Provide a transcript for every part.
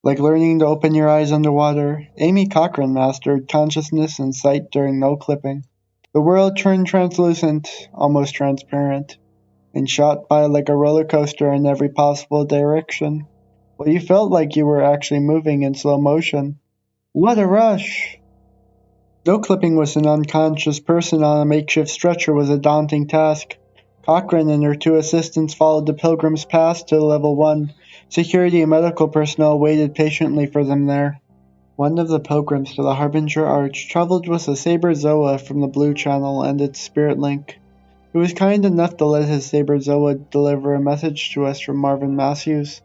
Like learning to open your eyes underwater, Amy Cochrane mastered consciousness and sight during no clipping. The world turned translucent, almost transparent, and shot by like a roller coaster in every possible direction. Well, you felt like you were actually moving in slow motion. What a rush! No clipping with an unconscious person on a makeshift stretcher was a daunting task. Cochrane and her two assistants followed the pilgrims past to level 1. Security and medical personnel waited patiently for them there. One of the pilgrims to the Harbinger Arch traveled with a Saber Zoa from the Blue Channel and its Spirit Link. He was kind enough to let his Saber Zoa deliver a message to us from Marvin Matthews,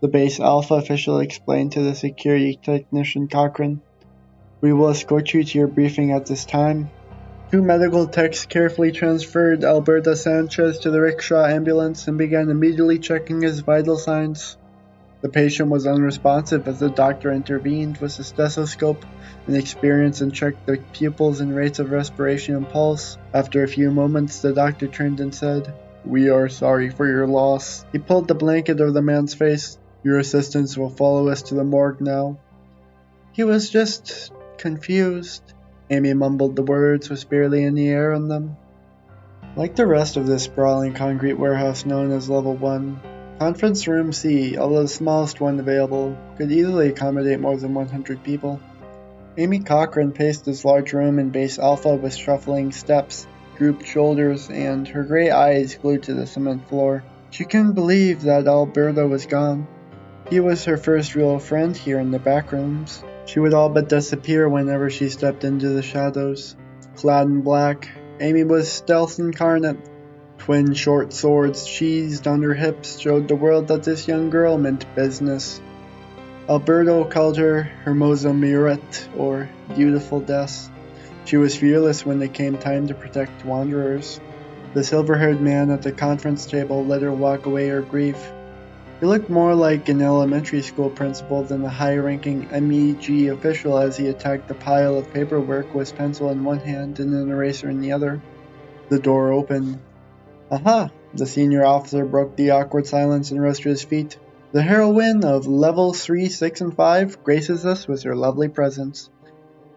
the base Alpha official explained to the security technician Cochrane. We will escort you to your briefing at this time. Two medical techs carefully transferred Alberto Sanchez to the rickshaw ambulance and began immediately checking his vital signs. The patient was unresponsive as the doctor intervened with a stethoscope and experienced and checked the pupils and rates of respiration and pulse. After a few moments, the doctor turned and said, "We are sorry for your loss." He pulled the blanket over the man's face. "Your assistants will follow us to the morgue now." He was just confused. Amy mumbled the words with barely any air on them. Like the rest of this sprawling concrete warehouse known as Level 1, Conference Room C, although the smallest one available, could easily accommodate more than 100 people. Amy Cochrane paced this large room in Base Alpha with shuffling steps, drooped shoulders, and her gray eyes glued to the cement floor. She couldn't believe that Alberto was gone. He was her first real friend here in the Backrooms. She would all but disappear whenever she stepped into the shadows. Clad in black, Amy was stealth incarnate. Twin short swords sheathed on her hips showed the world that this young girl meant business. Alberto called her Hermosa Muret, or Beautiful Death. She was fearless when it came time to protect wanderers. The silver-haired man at the conference table let her walk away her grief. He looked more like an elementary school principal than a high-ranking MEG official as he attacked the pile of paperwork with pencil in one hand and an eraser in the other. The door opened. "Aha!" The senior officer broke the awkward silence and rose to his feet. "The heroine of levels 3, 6, and 5 graces us with her lovely presence."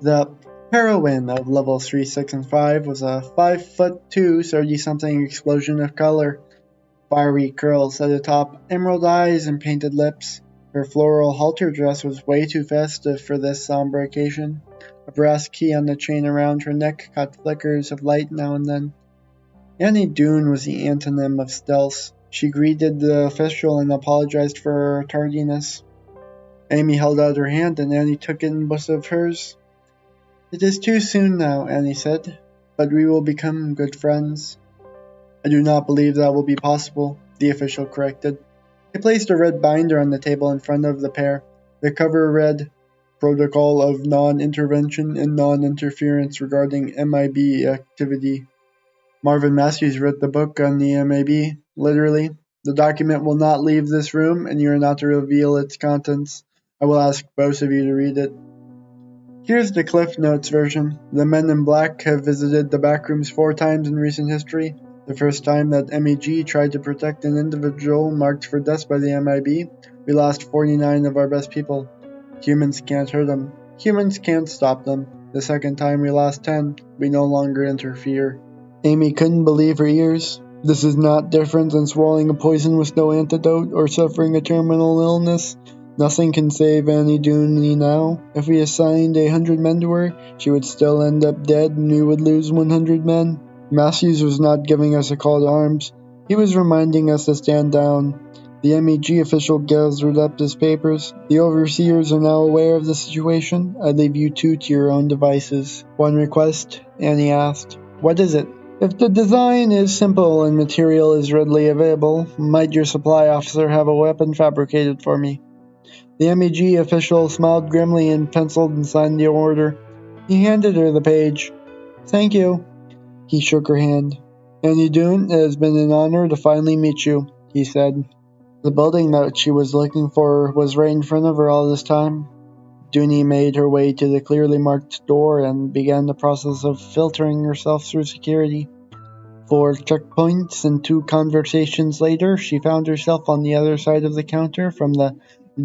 The heroine of levels 3, 6, and 5 was a 5'2", 30-something explosion of color. Fiery curls at the top, emerald eyes, and painted lips. Her floral halter dress was way too festive for this somber occasion. A brass key on the chain around her neck caught flickers of light now and then. Annie Doon was the antonym of stealth. She greeted the official and apologized for her tardiness. Amy held out her hand and Annie took it in both of hers. "It is too soon now," Annie said, "but we will become good friends." "I do not believe that will be possible," the official corrected. He placed a red binder on the table in front of the pair. The cover read, "Protocol of Non-Intervention and Non-Interference Regarding MIB Activity." Marvin Matthews wrote the book on the MIB, literally. "The document will not leave this room, and you are not to reveal its contents. I will ask both of you to read it." Here's the Cliff Notes version. The Men in Black have visited the Backrooms 4 times in recent history. The first time that MEG tried to protect an individual marked for death by the MIB, we lost 49 of our best people. Humans can't hurt them. Humans can't stop them. The second time we lost 10. We no longer interfere. Amy couldn't believe her ears. This is not different than swallowing a poison with no antidote or suffering a terminal illness. Nothing can save Annie Dooney now. If we assigned 100 men to her, she would still end up dead and we would lose 100 men. Matthews was not giving us a call to arms. He was reminding us to stand down. The MEG official gathered up his papers. "The overseers are now aware of the situation. I leave you two to your own devices." "One request," Annie asked. "What is it?" "If the design is simple and material is readily available, might your supply officer have a weapon fabricated for me?" The MEG official smiled grimly and penciled and signed the order. He handed her the page. "Thank you." He shook her hand. "Annie Doon, it has been an honor to finally meet you," he said. The building that she was looking for was right in front of her all this time. Dooney made her way to the clearly marked door and began the process of filtering herself through security. 4 checkpoints and 2 conversations later, she found herself on the other side of the counter from the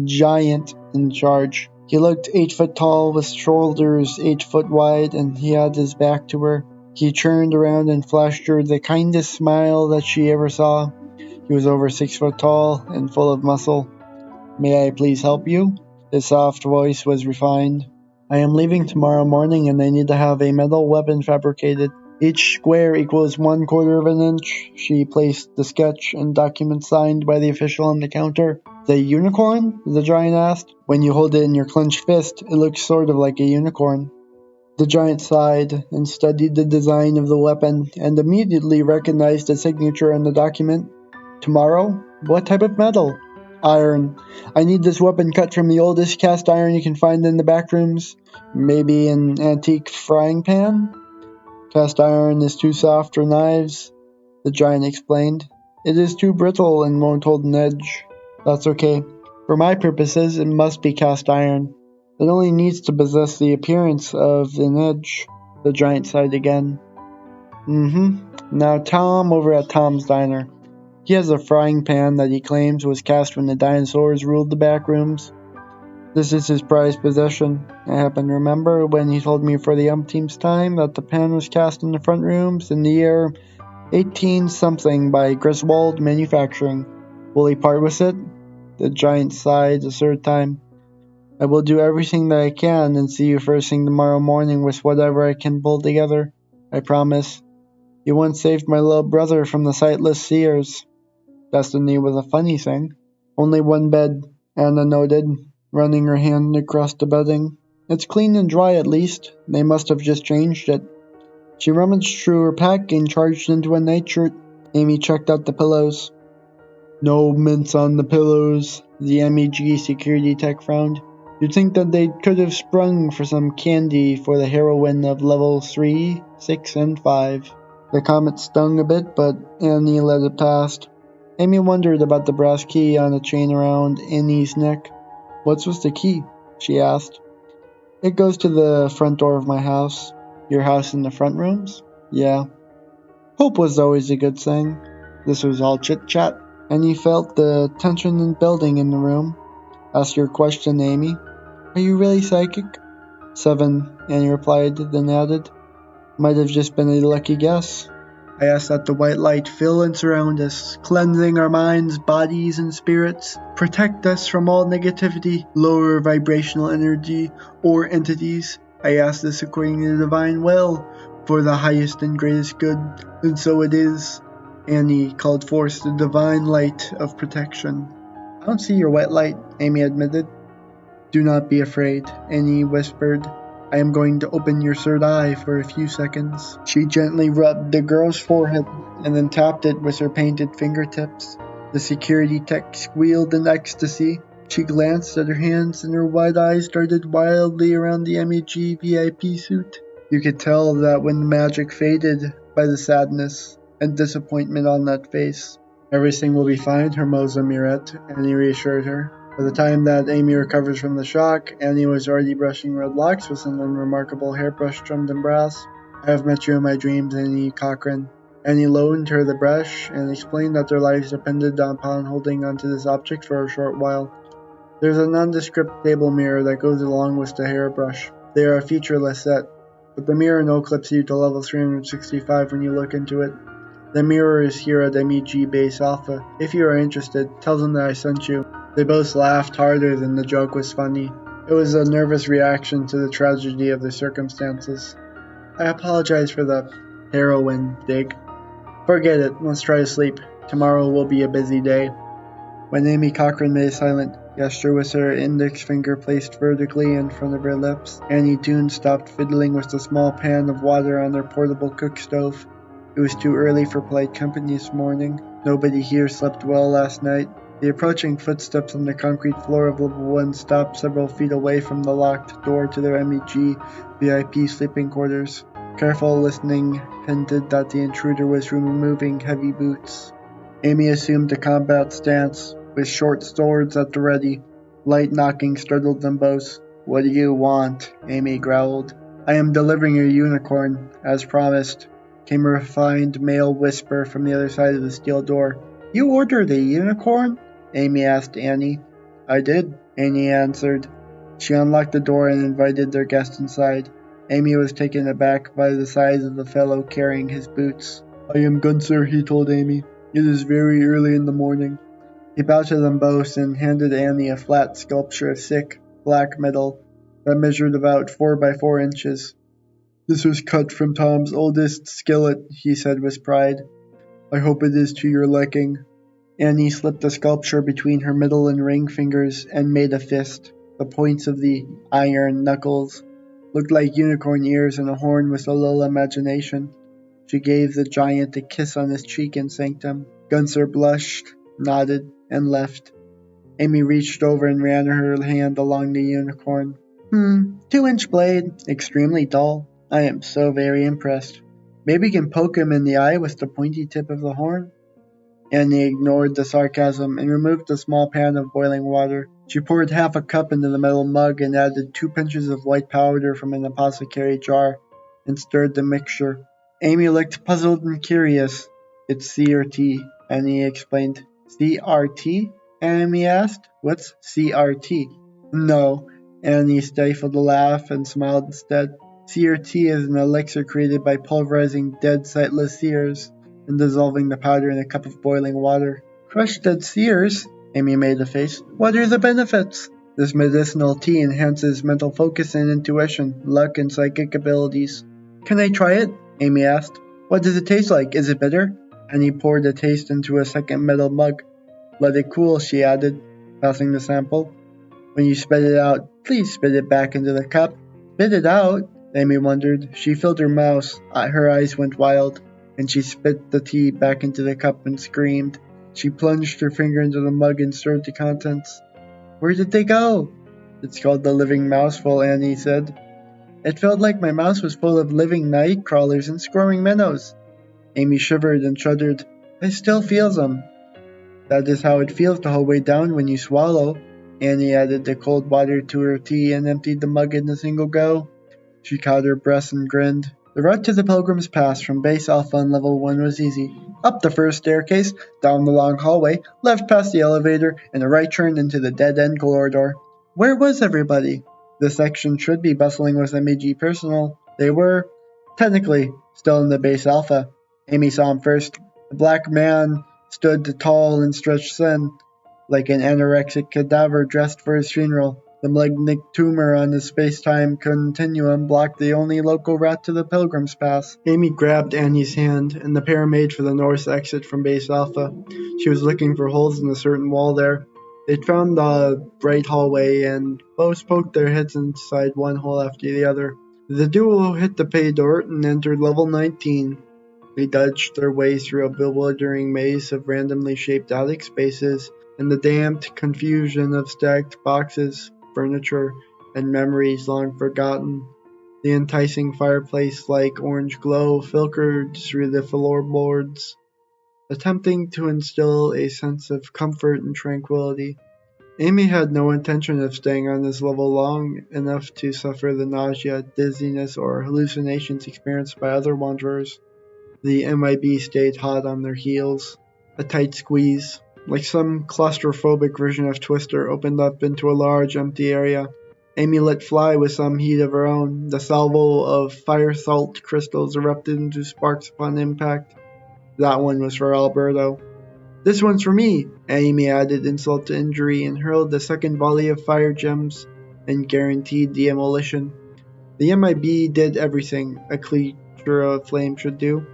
giant in charge. He looked 8 foot tall with shoulders 8 foot wide, and he had his back to her. He turned around and flashed her the kindest smile that she ever saw. He was over 6 foot tall and full of muscle. May I please help you? His soft voice was refined. I am leaving tomorrow morning and I need to have a metal weapon fabricated. Each square equals 1/4 of an inch. She placed the sketch and document signed by the official on the counter. The unicorn? The giant asked. When you hold it in your clenched fist, it looks sort of like a unicorn. The giant sighed and studied the design of the weapon and immediately recognized the signature on the document. Tomorrow? What type of metal? Iron. I need this weapon cut from the oldest cast iron you can find in the backrooms. Maybe an antique frying pan? Cast iron is too soft for knives, the giant explained. It is too brittle and won't hold an edge. That's okay. For my purposes, it must be cast iron. It only needs to possess the appearance of an edge. The giant sighed again. Now Tom over at Tom's Diner. He has a frying pan that he claims was cast when the dinosaurs ruled the backrooms. This is his prized possession. I happen to remember when he told me for the umpteenth time that the pan was cast in the front rooms in the year 18-something by Griswold Manufacturing. Will he part with it? The giant sighed a third time. I will do everything that I can and see you first thing tomorrow morning with whatever I can pull together. I promise. You once saved my little brother from the sightless seers. Destiny was a funny thing. Only one bed, Anna noted, running her hand across the bedding. It's clean and dry at least. They must have just changed it. She rummaged through her pack and charged into a nightshirt. Amy checked out the pillows. No mints on the pillows, the MEG security tech frowned. You'd think that they could have sprung for some candy for the heroine of level 3, 6, and 5. The comment stung a bit, but Annie let it past. Amy wondered about the brass key on a chain around Annie's neck. What's with the key? She asked. It goes to the front door of my house. Your house in the front rooms? Yeah. Hope was always a good thing. This was all chit-chat, and he felt the tension building in the room. Ask your question, Amy. Are you really psychic? 7, Annie replied, then added. Might have just been a lucky guess. I ask that the white light fill and surround us, cleansing our minds, bodies, and spirits. Protect us from all negativity, lower vibrational energy, or entities. I ask this according to the divine will, for the highest and greatest good, and so it is. Annie called forth the divine light of protection. I don't see your white light, Amy admitted. Do not be afraid, Annie whispered. I am going to open your third eye for a few seconds. She gently rubbed the girl's forehead and then tapped it with her painted fingertips. The security tech squealed in ecstasy. She glanced at her hands and her wide eyes darted wildly around the MEG VIP suit. You could tell that when the magic faded by the sadness and disappointment on that face. Everything will be fine, Hermosa Mirette, Annie reassured her. By the time that Amy recovers from the shock, Annie was already brushing red locks with an unremarkable hairbrush trimmed in brass. I have met you in my dreams, Annie Cochran. Annie loaned her the brush and explained that their lives depended upon holding onto this object for a short while. There's a nondescript table mirror that goes along with the hairbrush. They are a featureless set, but the mirror no clips you to level 365 when you look into it. The mirror is here at MEG Base Alpha. If you are interested, tell them that I sent you. They both laughed harder than the joke was funny. It was a nervous reaction to the tragedy of the circumstances. I apologize for the heroin dig. Forget it, let's try to sleep. Tomorrow will be a busy day. When Amy Cochran made a silent gesture with her index finger placed vertically in front of her lips, Annie Toon stopped fiddling with the small pan of water on their portable cook stove. It was too early for polite company this morning. Nobody here slept well last night. The approaching footsteps on the concrete floor of level 1 stopped several feet away from the locked door to their MEG VIP sleeping quarters. Careful listening hinted that the intruder was removing heavy boots. Amy assumed a combat stance, with short swords at the ready. Light knocking startled them both. What do you want? Amy growled. I am delivering a unicorn, as promised, came a refined male whisper from the other side of the steel door. You ordered a unicorn? Amy asked Annie. I did, Annie answered. She unlocked the door and invited their guest inside. Amy was taken aback by the size of the fellow carrying his boots. I am Gunther, he told Amy. It is very early in the morning. He bowed to them both and handed Annie a flat sculpture of thick, black metal that measured about 4 by 4 inches. This was cut from Tom's oldest skillet, he said with pride. I hope it is to your liking. Annie slipped the sculpture between her middle and ring fingers and made a fist. The points of the iron knuckles looked like unicorn ears and a horn with a little imagination. She gave the giant a kiss on his cheek and thanked him. Gunther blushed, nodded, and left. Amy reached over and ran her hand along the unicorn. 2-inch blade, extremely dull. I am so very impressed. Maybe you can poke him in the eye with the pointy tip of the horn? Annie ignored the sarcasm and removed a small pan of boiling water. She poured half a cup into the metal mug and added 2 pinches of white powder from an apothecary jar and stirred the mixture. Amy looked puzzled and curious. It's CRT, Annie explained. CRT? Amy asked. What's CRT? No. Annie stifled a laugh and smiled instead. CRT is an elixir created by pulverizing dead sightless seers and dissolving the powder in a cup of boiling water. Crushed dead seers? Amy made a face. What are the benefits? This medicinal tea enhances mental focus and intuition, luck, and psychic abilities. Can I try it? Amy asked. What does it taste like? Is it bitter? Annie poured the taste into a second metal mug. Let it cool, she added, passing the sample. When you spit it out, please spit it back into the cup. Spit it out? Amy wondered. She filled her mouth. Her eyes went wild, and she spit the tea back into the cup and screamed. She plunged her finger into the mug and stirred the contents. Where did they go? It's called the living mouseful, Annie said. It felt like my mouth was full of living night crawlers and squirming minnows. Amy shivered and shuddered. I still feel them. That is how it feels the whole way down when you swallow. Annie added the cold water to her tea and emptied the mug in a single go. She caught her breath and grinned. The route to the Pilgrim's Pass from Base Alpha on Level 1 was easy. Up the first staircase, down the long hallway, left past the elevator, and a right turn into the dead-end corridor. Where was everybody? The section should be bustling with MAG personnel. They were, technically, still in the Base Alpha. Amy saw him first. The black man stood tall and stretched thin, like an anorexic cadaver dressed for his funeral. The malignant tumor on his space-time continuum blocked the only local route to the Pilgrim's Pass. Amy grabbed Annie's hand, and the pair made for the north exit from Base Alpha. She was looking for holes in a certain wall there. They'd found the right hallway, and both poked their heads inside one hole after the other. The duo hit the pay dirt and entered Level 19. They dodged their way through a bewildering maze of randomly shaped attic spaces and the damped confusion of stacked boxes, furniture, and memories long forgotten. The enticing fireplace-like orange glow filtered through the floorboards, attempting to instill a sense of comfort and tranquility. Amy had no intention of staying on this level long enough to suffer the nausea, dizziness, or hallucinations experienced by other wanderers. The MIB stayed hot on their heels. A tight squeeze, like some claustrophobic version of Twister, opened up into a large, empty area. Amy let fly with some heat of her own. The salvo of fire salt crystals erupted into sparks upon impact. That one was for Alberto. This one's for me, Amy added insult to injury and hurled the second volley of fire gems and guaranteed demolition. The MIB did everything a creature of flame should do.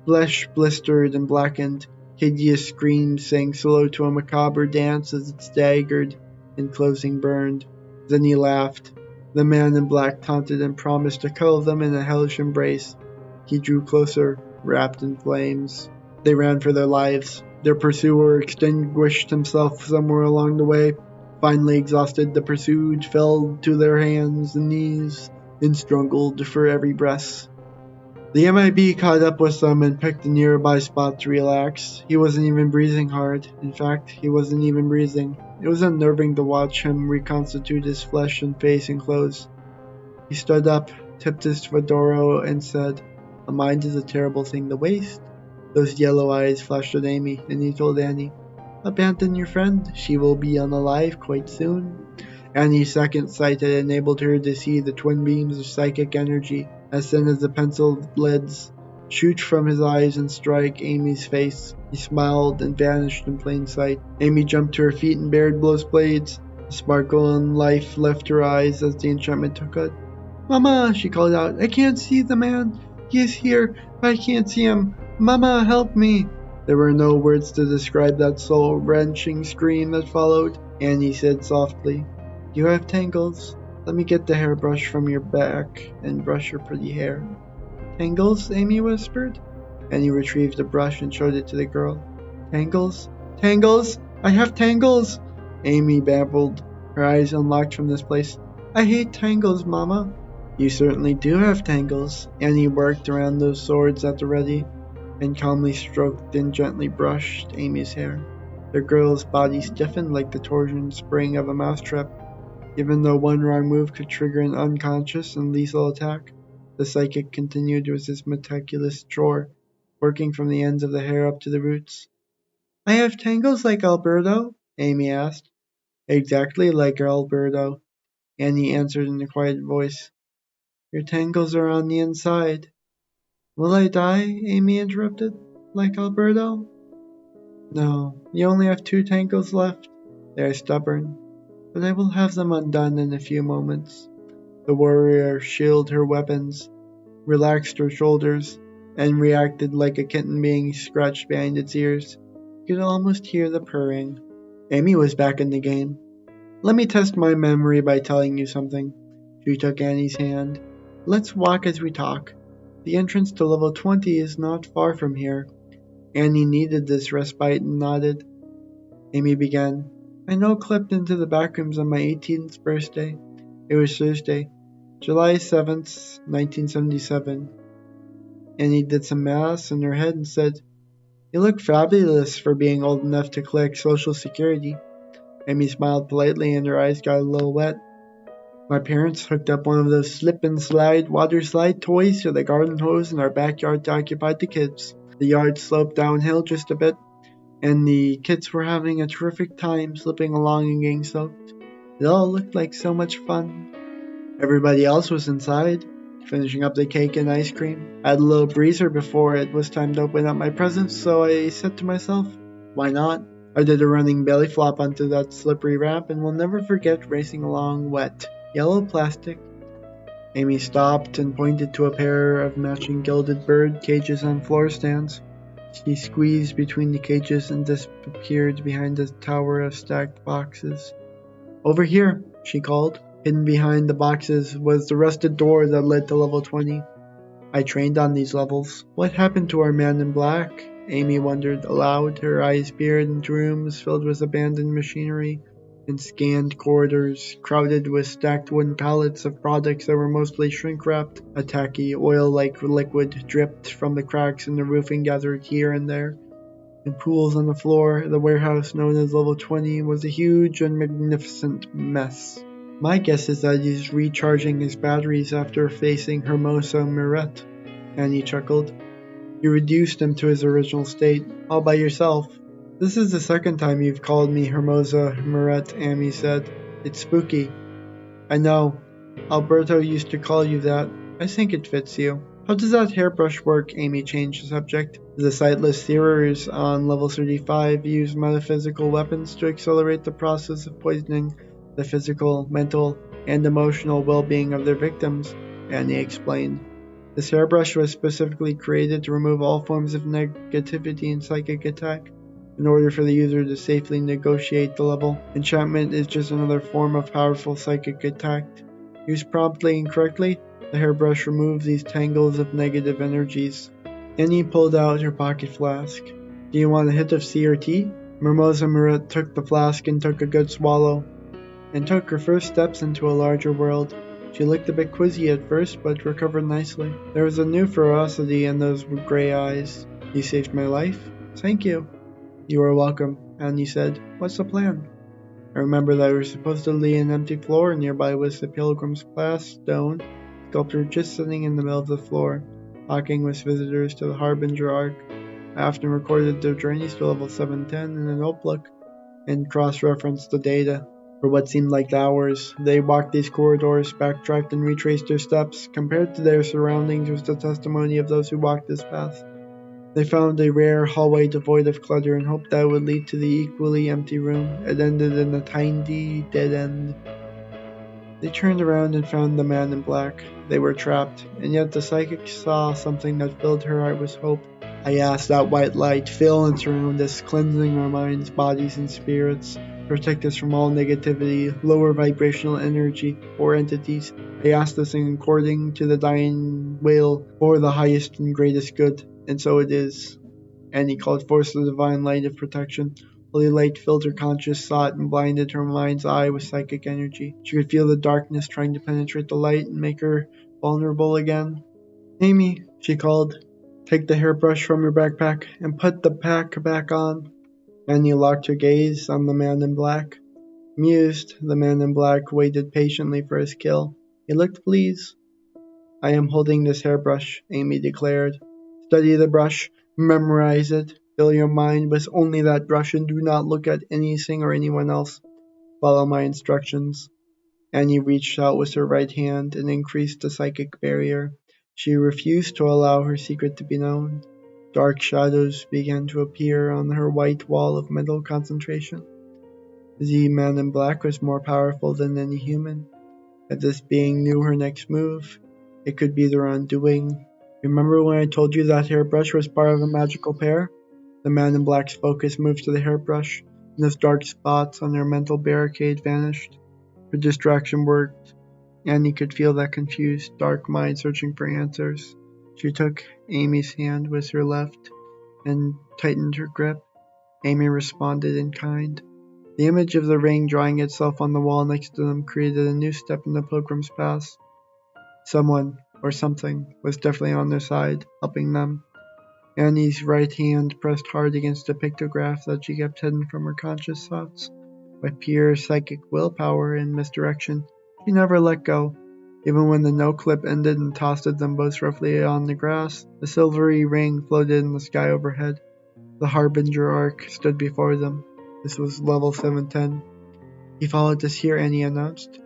Flesh blistered and blackened, hideous screams sang slow to a macabre dance as it staggered and closing burned. Then he laughed. The man in black taunted and promised to cuddle them in a hellish embrace. He drew closer, wrapped in flames. They ran for their lives. Their pursuer extinguished himself somewhere along the way. Finally exhausted, the pursued fell to their hands and knees and struggled for every breath. The MIB caught up with them and picked a nearby spot to relax. He wasn't even breathing hard. In fact, he wasn't even breathing. It was unnerving to watch him reconstitute his flesh and face and clothes. He stood up, tipped his fedora, and said, "A mind is a terrible thing to waste." Those yellow eyes flashed at Amy, and he told Annie, abandon your friend. She will be unalive quite soon. Annie's second sight had enabled her to see the twin beams of psychic energy, as thin as the pencil leads, shoot from his eyes and strike Amy's face. He smiled and vanished in plain sight. Amy jumped to her feet and bared both blades. The sparkle and life left her eyes as the enchantment took hold. "Mama!" she called out. "I can't see the man. He is here, but I can't see him. Mama, help me!" There were no words to describe that soul-wrenching scream that followed. Annie said softly, "You have tangles. Let me get the hairbrush from your back and brush your pretty hair." "Tangles?" Amy whispered. Annie retrieved the brush and showed it to the girl. "Tangles? Tangles? I have tangles!" Amy babbled, her eyes unlocked from this place. "I hate tangles, Mama." "You certainly do have tangles." Annie worked around those swords at the ready and calmly stroked and gently brushed Amy's hair. The girl's body stiffened like the torsion spring of a mousetrap. Even though one wrong move could trigger an unconscious and lethal attack, the psychic continued with his meticulous chore, working from the ends of the hair up to the roots. "I have tangles like Alberto?" Amy asked. "Exactly like Alberto," Annie answered in a quiet voice. "Your tangles are on the inside." "Will I die?" Amy interrupted. "Like Alberto?" "No, you only have 2 tangles left. They are stubborn, but I will have them undone in a few moments." The warrior shielded her weapons, relaxed her shoulders, and reacted like a kitten being scratched behind its ears. You could almost hear the purring. Amy was back in the game. "Let me test my memory by telling you something." She took Annie's hand. "Let's walk as we talk. The entrance to level 20 is not far from here." Annie needed this respite and nodded. Amy began. "I know clipped into the backrooms on my 18th birthday. It was Thursday, July 7th, 1977. Annie did some maths in her head and said, "You look fabulous for being old enough to collect Social Security." Amy smiled politely and her eyes got a little wet. "My parents hooked up one of those slip and slide water slide toys to the garden hose in our backyard to occupy the kids. The yard sloped downhill just a bit, and the kids were having a terrific time slipping along and getting soaked. It all looked like so much fun. Everybody else was inside, finishing up the cake and ice cream. I had a little breezer before it was time to open up my presents, so I said to myself, why not? I did a running belly flop onto that slippery ramp and will never forget racing along wet, yellow plastic." Amy stopped and pointed to a pair of matching gilded bird cages on floor stands. She squeezed between the cages and disappeared behind a tower of stacked boxes. "Over here," she called. Hidden behind the boxes was the rusted door that led to level 20. I trained on these levels. What happened to our man in black? Amy wondered aloud, her eyes peered into rooms filled with abandoned machinery and scanned corridors crowded with stacked wooden pallets of products that were mostly shrink-wrapped. A tacky, oil-like liquid dripped from the cracks in the roofing gathered here and there. In pools on the floor, the warehouse known as Level 20 was a huge and magnificent mess. "My guess is that he's recharging his batteries after facing Hermosa Miret," Annie chuckled. "You reduced him to his original state, all by yourself." "This is the second time you've called me Hermosa Miret," Amy said. "It's spooky." "I know. Alberto used to call you that. I think it fits you." "How does that hairbrush work?" Amy changed the subject. "The sightless seerers on level 35 use metaphysical weapons to accelerate the process of poisoning the physical, mental, and emotional well-being of their victims," Annie explained. "This hairbrush was specifically created to remove all forms of negativity and psychic attack in order for the user to safely negotiate the level. Enchantment is just another form of powerful psychic attack. Used promptly and correctly, the hairbrush removes these tangles of negative energies." Annie pulled out her pocket flask. "Do you want a hit of C or T?" Mimosa Muret took the flask and took a good swallow, and took her first steps into a larger world. She looked a bit quizzy at first, but recovered nicely. There was a new ferocity in those grey eyes. "You saved my life?" "Thank you." "You are welcome," Annie said. "What's the plan?" I remember that there was supposedly an empty floor nearby with the Pilgrim's Class stone sculpture just sitting in the middle of the floor, talking with visitors to the Harbinger Ark. I often recorded their journeys to level 710 in a notebook and cross-referenced the data. For what seemed like hours, they walked these corridors, backtracked and retraced their steps. Compared to their surroundings was the testimony of those who walked this path. They found a rare hallway devoid of clutter and hoped that it would lead to the equally empty room. It ended in a tiny dead end. They turned around and found the man in black. They were trapped, and yet the psychic saw something that filled her heart with hope. I asked that white light fill and surround us, cleansing our minds, bodies, and spirits, protect us from all negativity, lower vibrational energy, or entities. I asked this according to the dying wail for the highest and greatest good, and so it is. And he called forth the divine light of protection. Holy light filled her conscious thought and blinded her mind's eye with psychic energy. She could feel the darkness trying to penetrate the light and make her vulnerable again. Amy, she called, take the hairbrush from your backpack and put the pack back on. Annie locked her gaze on the man in black. Amused, the man in black waited patiently for his kill. He looked pleased. I am holding this hairbrush, Amy declared. Study the brush, memorize it, fill your mind with only that brush and do not look at anything or anyone else. Follow my instructions. Annie reached out with her right hand and increased the psychic barrier. She refused to allow her secret to be known. Dark shadows began to appear on her white wall of mental concentration. The man in black was more powerful than any human. If this being knew her next move, it could be their undoing. Remember when I told you that hairbrush was part of a magical pair? The man in black's focus moved to the hairbrush, and those dark spots on her mental barricade vanished. Her distraction worked. Annie could feel that confused, dark mind searching for answers. She took Amy's hand with her left and tightened her grip. Amy responded in kind. The image of the ring drawing itself on the wall next to them created a new step in the pilgrim's path. Someone, or something, was definitely on their side, helping them. Annie's right hand pressed hard against a pictograph that she kept hidden from her conscious thoughts. By pure psychic willpower and misdirection, she never let go. Even when the no-clip ended and tossed them both roughly on the grass, a silvery ring floated in the sky overhead. The Harbinger Arc stood before them. This was level 710. He followed us here, Annie announced.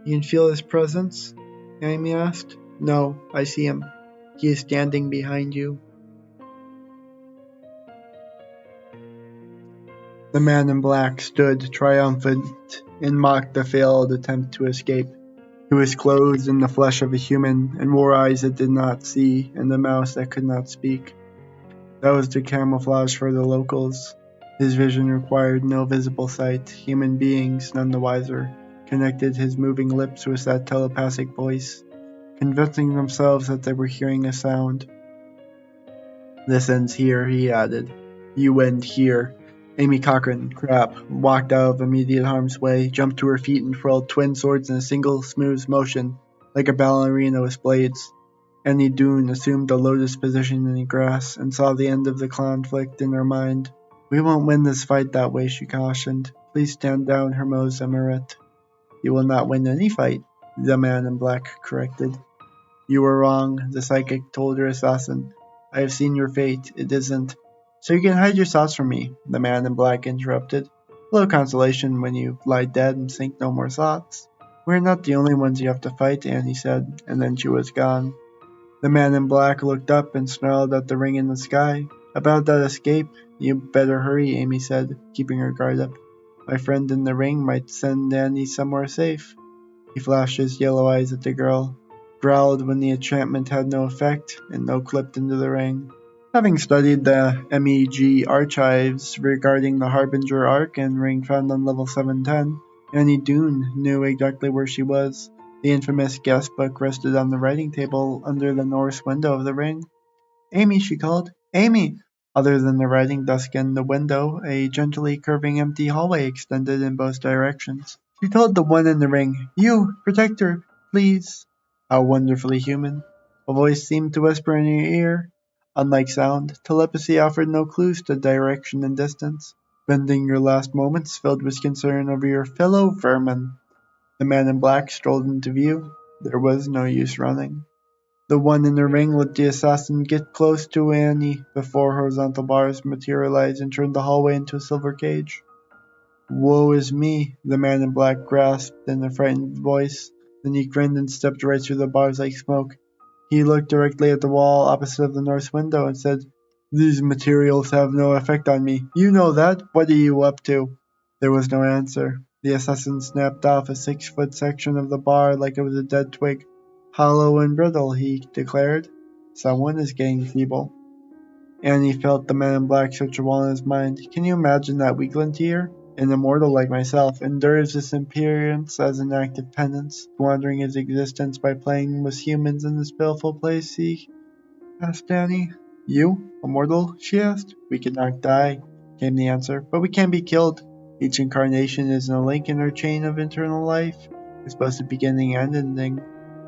You can feel his presence? Amy asked. No, I see him. He is standing behind you. The man in black stood triumphant and mocked the failed attempt to escape. He was clothed in the flesh of a human and wore eyes that did not see and a mouth that could not speak. That was the camouflage for the locals. His vision required no visible sight. Human beings, none the wiser, connected his moving lips with that telepathic voice, convincing themselves that they were hearing a sound. This ends here, he added. You end here. Amy Cochran, crap, walked out of immediate harm's way, jumped to her feet and twirled twin swords in a single smooth motion, like a ballerina with blades. Annie Doon assumed a lotus position in the grass and saw the end of the conflict in her mind. We won't win this fight that way, she cautioned. Please stand down, Hermos Emiret. You will not win any fight, the man in black corrected. You were wrong, the psychic told her assassin. I have seen your fate, it isn't. So you can hide your thoughts from me, the man in black interrupted. Little consolation when you lie dead and think no more thoughts. We're not the only ones you have to fight, Annie said, and then she was gone. The man in black looked up and snarled at the ring in the sky. About that escape, you better hurry, Amy said, keeping her guard up. My friend in the ring might send Annie somewhere safe. He flashed his yellow eyes at the girl, growled when the enchantment had no effect, and no-clipped into the ring. Having studied the MEG archives regarding the Harbinger Arc and ring found on level 710, Annie Doon knew exactly where she was. The infamous guest book rested on the writing table under the north window of the ring. Amy, she called. Amy! Other than the writing desk and the window, a gently curving empty hallway extended in both directions. She told the one in the ring, You, protect her, please. How wonderfully human. A voice seemed to whisper in her ear. Unlike sound, telepathy offered no clues to direction and distance, spending your last moments filled with concern over your fellow vermin. The man in black strolled into view. There was no use running. The one in the ring let the assassin get close to Annie before horizontal bars materialized and turned the hallway into a silver cage. "Woe is me," the man in black gasped in a frightened voice. Then he grinned and stepped right through the bars like smoke. He looked directly at the wall opposite of the north window and said, "These materials have no effect on me. You know that. What are you up to?" There was no answer. The assassin snapped off a 6-foot section of the bar like it was a dead twig. "Hollow and brittle," he declared. "Someone is getting feeble." Annie felt the man in black search a wall in his mind. "Can you imagine that weakling here? An immortal like myself endures this appearance as an act of penance, squandering his existence by playing with humans in this baleful place, he asked Annie. "You? Immortal?" she asked. "We cannot die," came the answer, "but we can be killed. Each incarnation is a link in our chain of eternal life. It's both the beginning and ending.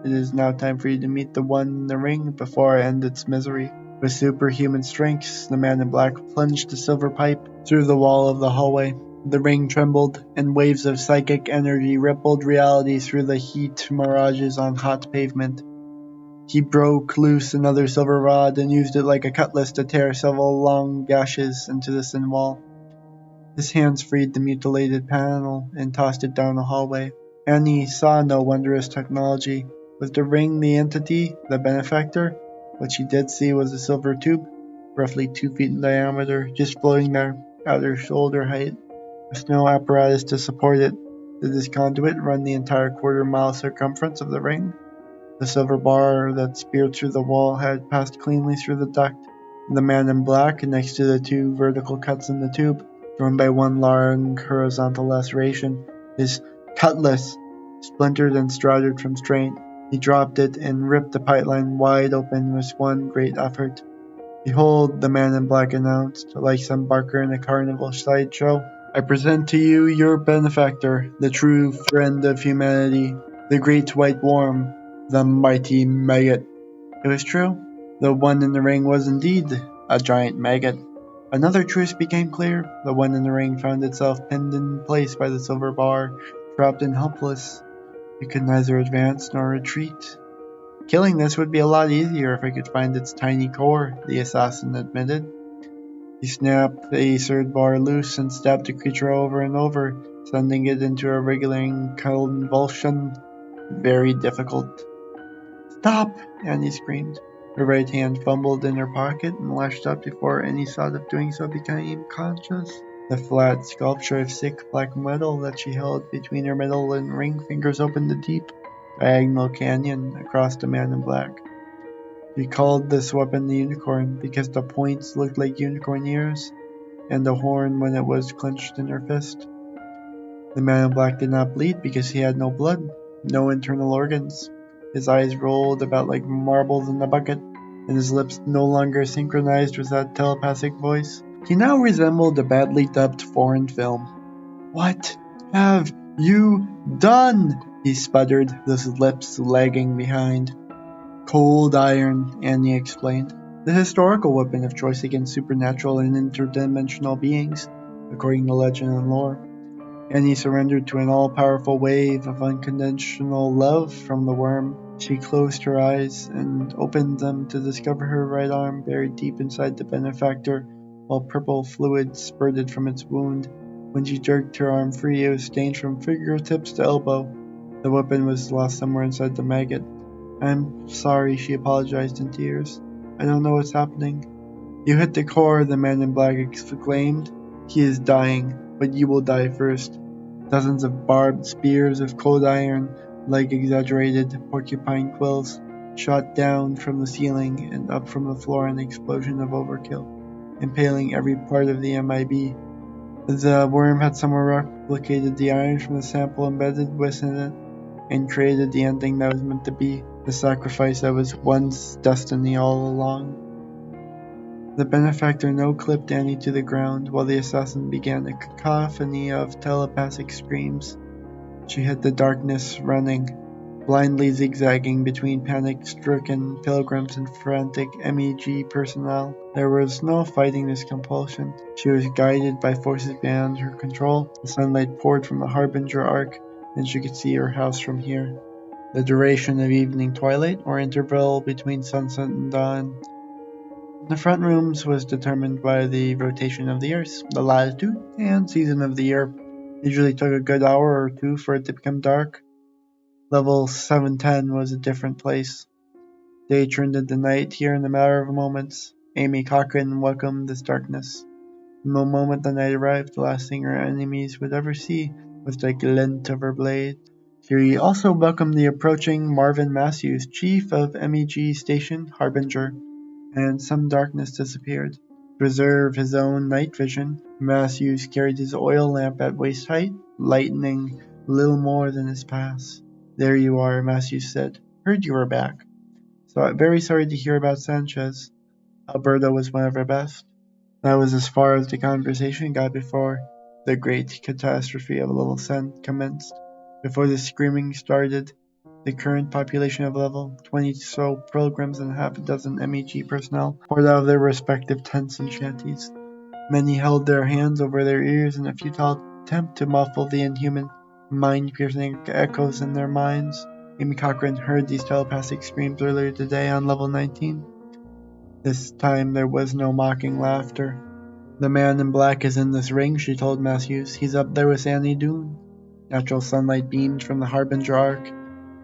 It is now time for you to meet the one in the ring before I end its misery." With superhuman strength, the man in black plunged the silver pipe through the wall of the hallway. The ring trembled, and waves of psychic energy rippled reality through the heat mirages on hot pavement. He broke loose another silver rod and used it like a cutlass to tear several long gashes into the thin wall. His hands freed the mutilated panel and tossed it down the hallway. Annie saw no wondrous technology. Was the ring the entity, the benefactor? What she did see was a silver tube, roughly 2 feet in diameter, just floating there, at her shoulder height, with no apparatus to support it. Did this conduit run the entire quarter-mile circumference of the ring? The silver bar that speared through the wall had passed cleanly through the duct. The man in black, next to the 2 vertical cuts in the tube, joined by 1 long horizontal laceration, his cutlass splintered and stuttered from strain. He dropped it and ripped the pipeline wide open with one great effort. "Behold," the man in black announced, like some barker in a carnival sideshow, "I present to you your benefactor, the true friend of humanity, the great white worm, the mighty maggot." It was true. The one in the ring was indeed a giant maggot. Another truth became clear. The one in the ring found itself pinned in place by the silver bar, trapped and helpless. It could neither advance nor retreat. "Killing this would be a lot easier if I could find its tiny core," the assassin admitted. He snapped a third bar loose and stabbed the creature over and over, sending it into a wriggling convulsion. Very difficult. "Stop!" Annie screamed. Her right hand fumbled in her pocket and lashed out before any thought of doing so became conscious. The flat sculpture of thick black metal that she held between her middle and ring fingers opened a deep, diagonal canyon across the man in black. She called this weapon the unicorn because the points looked like unicorn ears, and the horn when it was clenched in her fist. The man in black did not bleed because he had no blood, no internal organs. His eyes rolled about like marbles in a bucket, and his lips no longer synchronized with that telepathic voice. He now resembled a badly dubbed foreign film. "What have you done?" he sputtered, his lips lagging behind. "Cold iron," Annie explained. "The historical weapon of choice against supernatural and interdimensional beings, according to legend and lore. Annie surrendered to an all-powerful wave of unconditional love from the worm. She closed her eyes and opened them to discover her right arm buried deep inside the benefactor, while purple fluid spurted from its wound. When she jerked her arm free, it was stained from fingertips to elbow. The weapon was lost somewhere inside the maggot. "I'm sorry," she apologized in tears. "I don't know what's happening." "You hit the core," the man in black exclaimed. "He is dying, but you will die first." Dozens of barbed spears of cold iron, like exaggerated porcupine quills, shot down from the ceiling and up from the floor in an explosion of overkill, impaling every part of the MIB. The worm had somewhere replicated the iron from the sample embedded within it, and created the ending that was meant to be, the sacrifice that was one's destiny all along. The benefactor no-clipped Annie to the ground, while the assassin began a cacophony of telepathic screams. She hit the darkness running, blindly zigzagging between panic-stricken pilgrims and frantic MEG personnel. There was no fighting this compulsion. She was guided by forces beyond her control. The sunlight poured from the Harbinger arc, and she could see her house from here. the duration of evening twilight, or interval between sunset and dawn. The front rooms was determined by the rotation of the Earth, the latitude, and season of the year. Usually took a good hour or two for it to become dark. Level 710 was a different place. Day turned into night here in a matter of moments. Amy Cochrane welcomed this darkness. From the moment the night arrived, the last thing her enemies would ever see was the glint of her blade. She also welcomed the approaching Marvin Matthews, chief of MEG Station Harbinger, and some darkness disappeared. To preserve his own night vision, Matthews carried his oil lamp at waist height, lightening little more than his pass. "There you are," Matthews said. "Heard you were back. So I'm very sorry to hear about Sanchez. Alberto was one of our best." That was as far as the conversation got before the great catastrophe of Level 10 commenced. Before the screaming started, the current population of Level 20 so pilgrims and half a dozen MEG personnel poured out of their respective tents and shanties. Many held their hands over their ears in a futile attempt to muffle the inhuman, mind-piercing echoes in their minds. Amy Cochrane heard these telepathic screams earlier today on Level 19. This time there was no mocking laughter. "The man in black is in this ring," she told Matthews. "He's up there with Annie Doon." Natural sunlight beamed from the Harbinger Arc.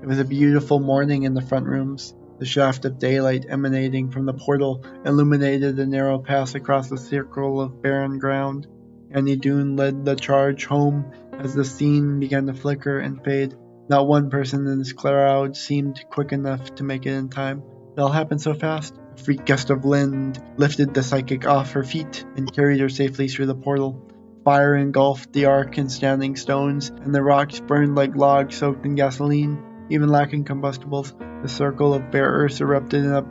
It was a beautiful morning in the front rooms. The shaft of daylight emanating from the portal illuminated the narrow path across the circle of barren ground. Annie Doon led the charge home as the scene began to flicker and fade. Not one person in this crowd seemed quick enough to make it in time. It all happened so fast. A freak gust of wind lifted the psychic off her feet and carried her safely through the portal. Fire engulfed the arc in standing stones, and the rocks burned like logs soaked in gasoline. Even lacking combustibles, the circle of bare earth erupted in a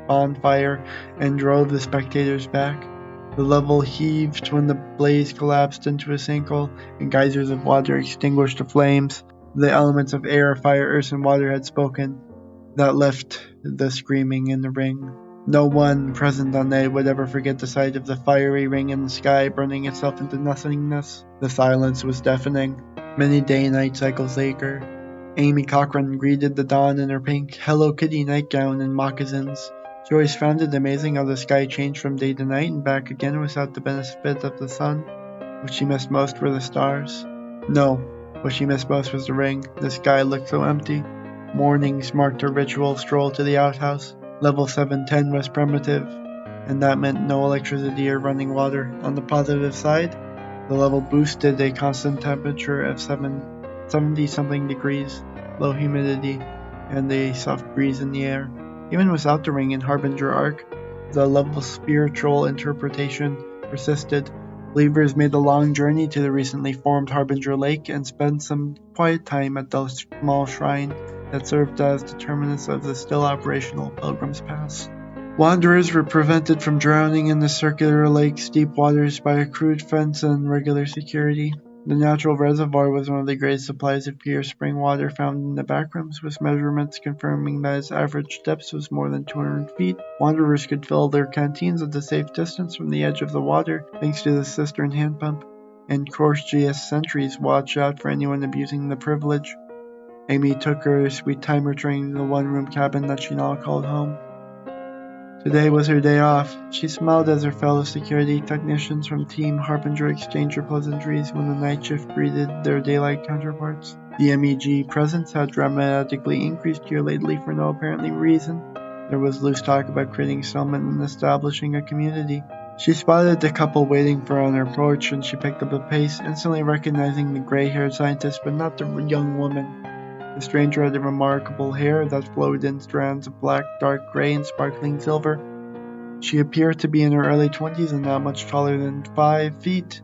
bonfire and drove the spectators back. The level heaved when the blaze collapsed into a sinkhole, and geysers of water extinguished the flames. The elements of air, fire, earth, and water had spoken. That left the screaming in the ring. No one present on night would ever forget the sight of the fiery ring in the sky burning itself into nothingness. The silence was deafening. Many day-night cycles later, Amy Cochrane greeted the dawn in her pink Hello Kitty nightgown and moccasins. She always found it amazing how the sky changed from day to night and back again without the benefit of the sun. What she missed most were the stars. No, what she missed most was the ring. The sky looked so empty. Mornings marked her ritual stroll to the outhouse. Level 710 was primitive, and that meant no electricity or running water. On the positive side, the level boosted a constant temperature of 70-something degrees, low humidity, and a soft breeze in the air. Even without the ring in Harbinger Arc, the level's spiritual interpretation persisted. Believers made the long journey to the recently formed Harbinger Lake and spent some quiet time at the small shrine that served as the terminus of the still operational Pilgrim's Pass. Wanderers were prevented from drowning in the circular lake's deep waters by a crude fence and regular security. The natural reservoir was one of the greatest supplies of pure spring water found in the Backrooms, with measurements confirming that its average depth was more than 200 feet. Wanderers could fill their canteens at a safe distance from the edge of the water, thanks to the cistern hand pump, and courteous sentries watched out for anyone abusing the privilege. Amy took her sweet time returning to the one-room cabin that she now called home. Today was her day off. She smiled as her fellow security technicians from Team Harbinger exchanged her pleasantries when the night shift greeted their daylight counterparts. The MEG presence had dramatically increased here lately for no apparent reason. There was loose talk about creating settlement and establishing a community. She spotted the couple waiting for her on her porch, and she picked up the pace, instantly recognizing the gray-haired scientist, but not the young woman. The stranger had remarkable hair that flowed in strands of black, dark gray, and sparkling silver. She appeared to be in her early 20s and not much taller than 5 feet.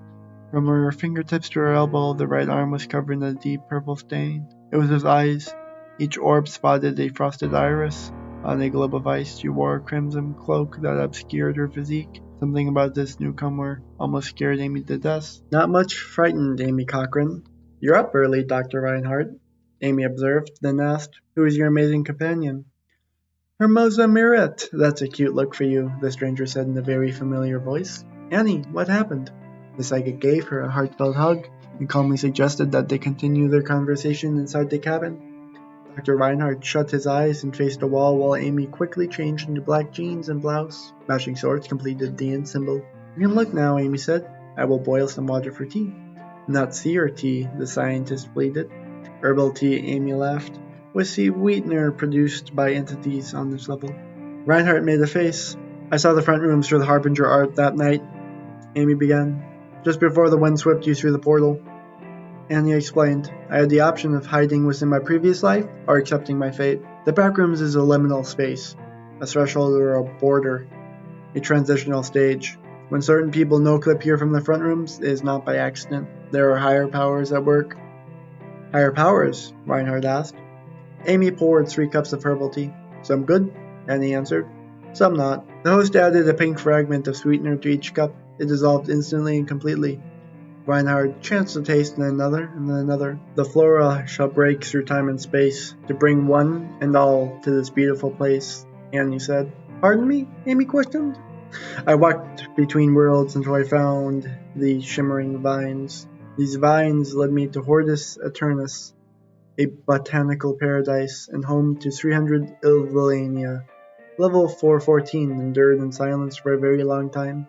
From her fingertips to her elbow, the right arm was covered in a deep purple stain. It was his eyes. Each orb spotted a frosted iris. On a globe of ice, she wore a crimson cloak that obscured her physique. Something about this newcomer almost scared Amy to death. "Not much frightened, Amy Cochrane." "You're up early, Dr. Reinhardt," Amy observed, then asked, "Who is your amazing companion?" "Hermosa Miret, that's a cute look for you," the stranger said in a very familiar voice. "Annie, what happened?" The psychic gave her a heartfelt hug and calmly suggested that they continue their conversation inside the cabin. Dr. Reinhardt shut his eyes and faced the wall while Amy quickly changed into black jeans and blouse. Matching swords completed the end symbol. "You can look now," Amy said. "I will boil some water for tea." "Not sea or tea," the scientist pleaded. "Herbal tea," Amy laughed. "With sweetener produced by entities on this level." Reinhardt made a face. "I saw the front rooms for the Harbinger art that night," Amy began. "Just before the wind swept you through the portal." Annie explained, "I had the option of hiding within my previous life or accepting my fate. The Backrooms is a liminal space, a threshold or a border, a transitional stage. When certain people no-clip here from the front rooms, it is not by accident. There are higher powers at work." "Higher powers?" Reinhardt asked. Amy poured 3 cups of herbal tea. "Some good," Annie answered. "Some not." The host added a pink fragment of sweetener to each cup. It dissolved instantly and completely. Reinhardt chanced to taste, and another, and then another. "The flora shall break through time and space, to bring one and all to this beautiful place," Annie said. "Pardon me?" Amy questioned. "I walked between worlds until I found these shimmering vines. These vines led me to Hortus Eternus, a botanical paradise, and home to 300 Ilvillania. Level 414 endured in silence for a very long time,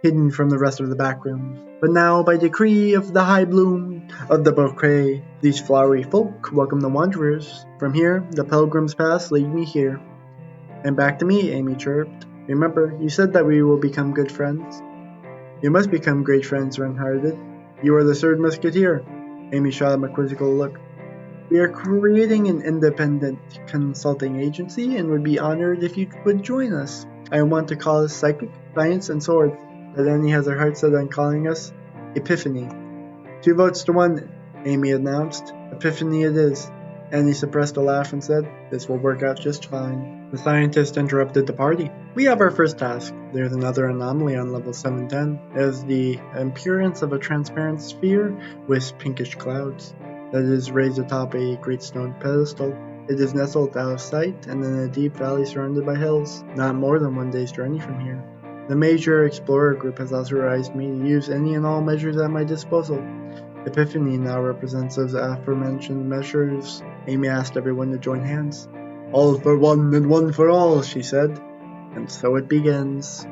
hidden from the rest of the backrooms. But now, by decree of the high bloom of the bouquet, these flowery folk welcome the wanderers. From here, the pilgrim's paths lead me here." "And back to me," Amy chirped. "Remember, you said that we will become good friends." "You must become great friends," Reinhardt did. "You are the third musketeer." Amy shot him a quizzical look. "We are creating an independent consulting agency and would be honored if you would join us. I want to call us Psychic, Science, and Swords, but Annie has her heart set on calling us Epiphany." 2 votes to 1, Amy announced. "Epiphany it is." Annie suppressed a laugh and said, "This will work out just fine." The scientist interrupted the party. "We have our first task. There's another anomaly on level 710. It is the appearance of a transparent sphere with pinkish clouds that is raised atop a great stone pedestal. It is nestled out of sight and in a deep valley surrounded by hills, not more than 1 day's journey from here. The major explorer group has authorized me to use any and all measures at my disposal. Epiphany now represents those aforementioned measures." Amy asked everyone to join hands. "All for one and one for all," she said. "And so it begins."